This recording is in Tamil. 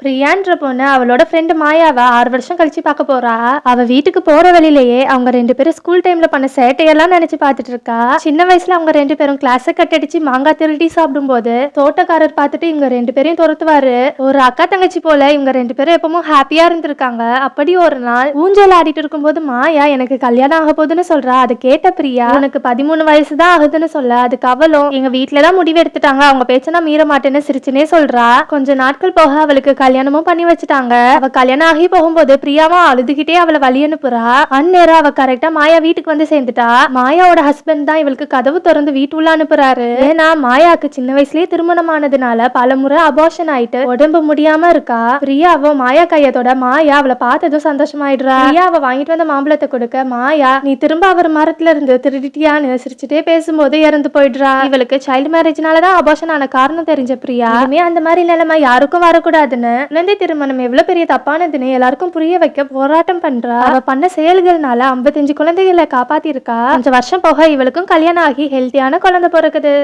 பிரியான்ற பொண்ணு அவளோட ஃப்ரெண்டு மாயாவ 6 வருஷம் கழிச்சு பார்க்க போறா. அவ வீட்டுக்கு போற வழியிலேயே அவங்க 2 பேரும் ஸ்கூல் டைம்ல பண்ண சேட்டையெல்லாம் நினைச்சு பார்த்துட்டு இருக்கா. சின்ன வயசுல அவங்க 2 பேரும் கிளாஸ கட்டடிச்சு மாங்காய் திருடி சாப்பிடும்போது தோட்டக்காரர் பார்த்துட்டு இவங்க 2 பேரையும் துரத்துவாரு. ஒரு அக்கா தங்கச்சி போல இவங்க 2 பேரும் எப்பவும் ஹாப்பியா இருந்திருக்காங்க. அப்படி ஒரு நாள் ஊஞ்சல் ஆடிட்டு இருக்கும்போது மாயா எனக்கு கல்யாணம் ஆக போகுதுன்னு சொல்றா. அதை கேட்ட பிரியா உனக்கு 13 வயசு தான் ஆகுதுன்னு சொல்ல அதுக்கு அவளும் எங்க வீட்டுலதான் முடிவு எடுத்துட்டாங்க, அவங்க பேச்ச நான் மீற மாட்டேன்னு சிரிச்சுனே சொல்றா. கொஞ்ச நாட்கள் போக அவளுக்கு கல்யாணமும் பண்ணி வச்சுட்டாங்க. அவ கல்யாணம் ஆகி போகும்போது பிரியாவும் அழுதுகிட்டே அவளை வழி அனுப்புறா. அந்நேரம் அவ கரெக்டா மாயா வீட்டுக்கு வந்து சேர்ந்துட்டா. மாயாவோட ஹஸ்பண்ட் தான் இவளுக்கு கதவு திறந்து வீட்டுள்ள அனுப்புறாரு. ஏன்னா மாயாக்கு சின்ன வயசுலயே திருமணம் ஆனதுனால பலமுறை அபார்ஷன் ஆயிட்டு உடம்பு முடியாம இருக்கா. பிரியாவோ மாயா கையத்தோட மாயா அவளை பார்த்ததும் சந்தோஷமாயிடுறா. பிரியா அவ வாங்கிட்டு வந்த மாம்பழத்தை கொடுக்க மாயா நீ திரும்ப அவர் மரத்துல இருந்து திருடிட்டியான்னு சிரிச்சுட்டே பேசும்போது இறந்து போயிடுறா. இவளுக்கு சைல்டு மேரேஜ்னாலதான் அபார்ஷன் ஆன காரணம் தெரிஞ்ச பிரியா இனிமே அந்த மாதிரி நிலைமை யாருக்கும் வரக்கூடாதுன்னு குழந்தை திருமணம் எவ்வளவு பெரிய தப்பானதுன்னு எல்லாருக்கும் புரிய வைக்க போராட்டம் பண்றா. அவ பண்ண செயல்கள்னால 55 குழந்தைகளை காப்பாத்தி இருக்கா. 5 வருஷம் போக இவளுக்கும் கல்யாணம் ஆகி ஹெல்த்தியான குழந்தை பிறக்குது.